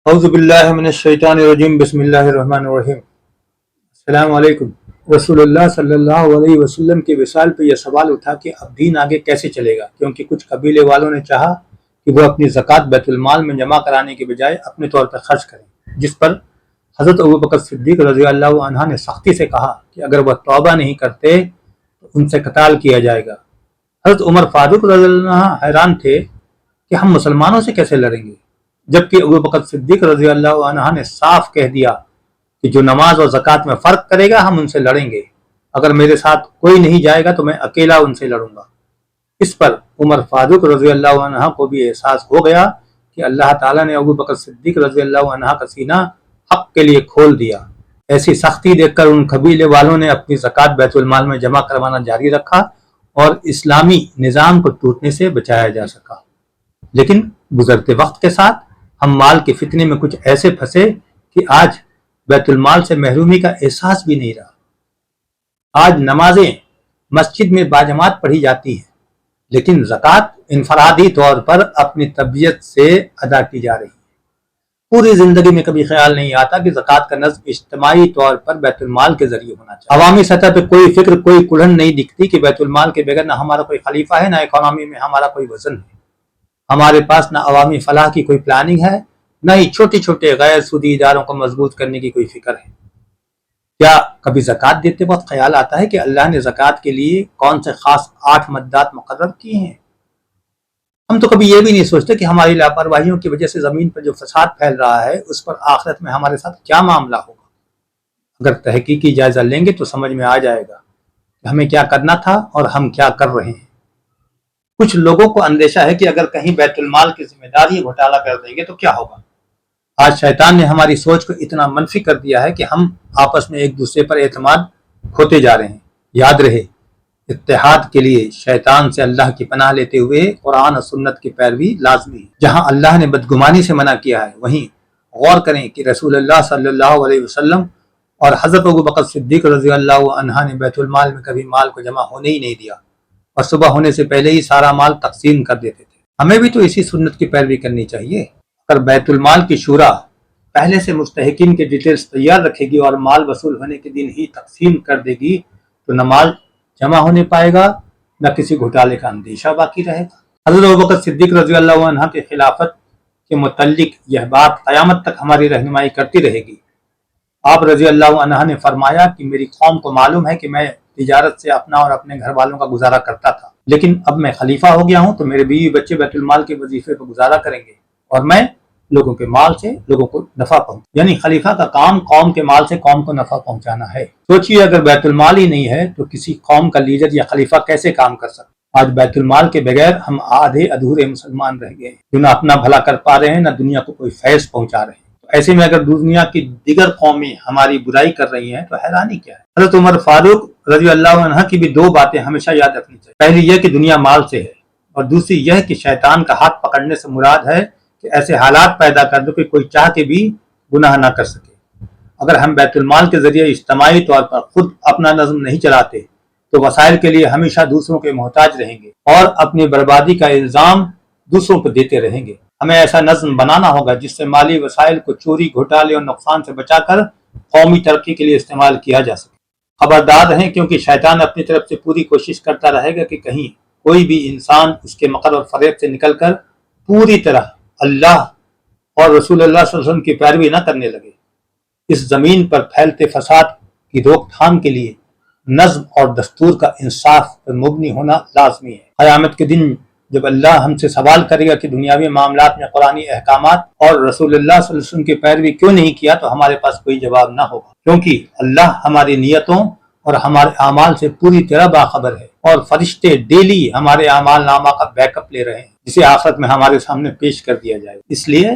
اعوذ باللہ من الشیطان الرجیم بسم اللہ الرحمن الرحیم۔ السلام علیکم۔ رسول اللہ صلی اللہ علیہ وسلم کے وصال پہ یہ سوال اٹھا کہ اب دین آگے کیسے چلے گا، کیونکہ کچھ قبیلے والوں نے چاہا کہ وہ اپنی زکوٰۃ بیت المال میں جمع کرانے کے بجائے اپنے طور پر خرچ کریں، جس پر حضرت ابوبکر صدیق رضی اللہ عنہ نے سختی سے کہا کہ اگر وہ توبہ نہیں کرتے تو ان سے قتال کیا جائے گا۔ حضرت عمر فاروق رضی اللہ عنہ حیران تھے کہ ہم مسلمانوں سے کیسے لڑیں گے، جبکہ ابوبکر صدیق رضی اللہ عنہ نے صاف کہہ دیا کہ جو نماز اور زکوٰۃ میں فرق کرے گا ہم ان سے لڑیں گے، اگر میرے ساتھ کوئی نہیں جائے گا تو میں اکیلا ان سے لڑوں گا۔ اس پر عمر فاروق رضی اللہ عنہ کو بھی احساس ہو گیا کہ اللہ تعالیٰ نے ابوبکر صدیق رضی اللہ عنہ کا سینہ حق کے لیے کھول دیا۔ ایسی سختی دیکھ کر ان قبیلے والوں نے اپنی زکوٰۃ بیت المال میں جمع کروانا جاری رکھا اور اسلامی نظام کو ٹوٹنے سے بچایا جا سکا۔ لیکن گزرتے وقت کے ساتھ ہم مال کے فتنے میں کچھ ایسے پھنسے کہ آج بیت المال سے محرومی کا احساس بھی نہیں رہا۔ آج نمازیں مسجد میں باجماعت پڑھی جاتی ہیں، لیکن زکوٰۃ انفرادی طور پر اپنی طبیعت سے ادا کی جا رہی ہے۔ پوری زندگی میں کبھی خیال نہیں آتا کہ زکوٰۃ کا نظم اجتماعی طور پر بیت المال کے ذریعے ہونا چاہیے۔ عوامی سطح پہ کوئی فکر، کوئی کڑھن نہیں دکھتی کہ بیت المال کے بغیر نہ ہمارا کوئی خلیفہ ہے، نہ اکانومی میں ہمارا کوئی وزن ہے۔ ہمارے پاس نہ عوامی فلاح کی کوئی پلاننگ ہے، نہ ہی چھوٹے چھوٹے غیر سودی اداروں کو مضبوط کرنے کی کوئی فکر ہے۔ کیا کبھی زکوٰۃ دیتے وقت خیال آتا ہے کہ اللہ نے زکوٰۃ کے لیے کون سے خاص 8 مدات مقرر کیے ہیں؟ ہم تو کبھی یہ بھی نہیں سوچتے کہ ہماری لاپرواہیوں کی وجہ سے زمین پر جو فساد پھیل رہا ہے اس پر آخرت میں ہمارے ساتھ کیا معاملہ ہوگا۔ اگر تحقیقی جائزہ لیں گے تو سمجھ میں آ جائے گا کہ ہمیں کیا کرنا تھا اور ہم کیا کر رہے ہیں۔ کچھ لوگوں کو اندیشہ ہے کہ اگر کہیں بیت المال کی ذمہ داری گھوٹالہ کر دیں گے تو کیا ہوگا۔ آج شیطان نے ہماری سوچ کو اتنا منفی کر دیا ہے کہ ہم آپس میں ایک دوسرے پر اعتماد کھوتے جا رہے ہیں۔ یاد رہے، اتحاد کے لیے شیطان سے اللہ کی پناہ لیتے ہوئے قرآن اور سنت کی پیروی لازمی ہے۔ جہاں اللہ نے بدگمانی سے منع کیا ہے، وہیں غور کریں کہ رسول اللہ صلی اللہ علیہ وسلم اور حضرت ابوبکر صدیق رضی اللہ عنہ نے بیت المال میں کبھی مال کو جمع ہونے ہی نہیں دیا اور صبح ہونے سے پہلے ہی سارا مال تقسیم کر دیتے تھے۔ ہمیں بھی تو اسی سنت کی پیروی کرنی چاہیے۔ اگر بیت المال کی شورا پہلے سے مستحقین کے ڈیٹیلز تیار رکھے گی اور مال وصول ہونے کے دن ہی تقسیم کر دے گی تو نہ مال جمع ہونے پائے گا، نہ کسی گھوٹالے کا اندیشہ باقی رہے گا۔ حضرت ابوبکر صدیق رضی اللہ عنہ کے خلافت کے متعلق یہ بات قیامت تک ہماری رہنمائی کرتی رہے گی۔ آپ رضی اللہ عنہ نے فرمایا کہ میری قوم کو معلوم ہے کہ میں تجارت سے اپنا اور اپنے گھر والوں کا گزارا کرتا تھا، لیکن اب میں خلیفہ ہو گیا ہوں تو میرے بیوی بچے بیت المال کے وظیفے پر گزارا کریں گے اور میں لوگوں کے مال سے لوگوں کو نفع یعنی خلیفہ کا کام قوم کے مال سے قوم کو نفع پہنچانا ہے۔ سوچئے اگر بیت المال ہی نہیں ہے تو کسی قوم کا لیڈر یا خلیفہ کیسے کام کر سکتا۔ آج بیت المال کے بغیر ہم آدھے ادھورے مسلمان رہ گئے ہیں، جو نہ اپنا بھلا کر پا رہے ہیں نہ دنیا کو کوئی فیض پہنچا رہے ہیں۔ ایسے میں اگر دنیا کی دیگر قومیں ہماری برائی کر رہی ہیں تو حیرانی کیا ہے۔ حضرت عمر فاروق رضی اللہ عنہ کی بھی 2 باتیں ہمیشہ یاد رکھنی چاہیے۔ پہلی یہ کہ دنیا مال سے ہے، اور دوسری یہ کہ شیطان کا ہاتھ پکڑنے سے مراد ہے کہ ایسے حالات پیدا کر دو کہ کوئی چاہ کے بھی گناہ نہ کر سکے۔ اگر ہم بیت المال کے ذریعے اجتماعی طور پر خود اپنا نظم نہیں چلاتے تو وسائل کے لیے ہمیشہ دوسروں کے محتاج رہیں گے اور اپنی بربادی کا الزام دوسروں پر دیتے رہیں گے۔ ہمیں ایسا نظم بنانا ہوگا جس سے مالی وسائل کو چوری، گھوٹالے اور نقصان سے بچا کر قومی ترقی کے لیے استعمال کیا جا سکے۔ خبردار رہیں، کیونکہ شیطان اپنی طرف سے پوری کوشش کرتا رہے گا کہ کہیں کوئی بھی انسان اس کے مکر اور فریب سے نکل کر پوری طرح اللہ اور رسول اللہ صلی اللہ علیہ وسلم کی پیروی نہ کرنے لگے۔ اس زمین پر پھیلتے فساد کی روک تھام کے لیے نظم اور دستور کا انصاف پر مبنی ہونا لازمی ہے۔ قیامت کے دن جب اللہ ہم سے سوال کرے گا کہ دنیاوی معاملات میں قرآنی احکامات اور رسول اللہ صلی اللہ علیہ وسلم کی پیروی کیوں نہیں کیا، تو ہمارے پاس کوئی جواب نہ ہوگا، کیونکہ اللہ ہماری نیتوں اور ہمارے اعمال سے پوری طرح باخبر ہے، اور فرشتے ڈیلی ہمارے اعمال نامہ کا بیک اپ لے رہے ہیں جسے آخرت میں ہمارے سامنے پیش کر دیا جائے۔ اس لیے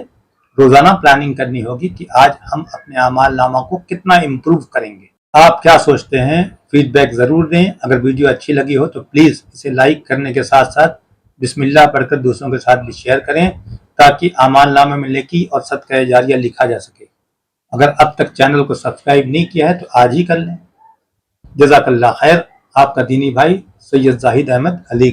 روزانہ پلاننگ کرنی ہوگی کہ آج ہم اپنے اعمال نامہ کو کتنا امپروو کریں گے۔ آپ کیا سوچتے ہیں؟ فیڈ بیک ضرور دیں۔ اگر ویڈیو اچھی لگی ہو تو پلیز اسے لائک کرنے کے ساتھ ساتھ بسم اللہ پڑھ کر دوسروں کے ساتھ بھی شیئر کریں تاکہ اعمال نامے میں نیکی اور صدقہ جاریہ لکھا جا سکے۔ اگر اب تک چینل کو سبسکرائب نہیں کیا ہے تو آج ہی کر لیں۔ جزاک اللہ خیر۔ آپ کا دینی بھائی سید زاہد احمد علی۔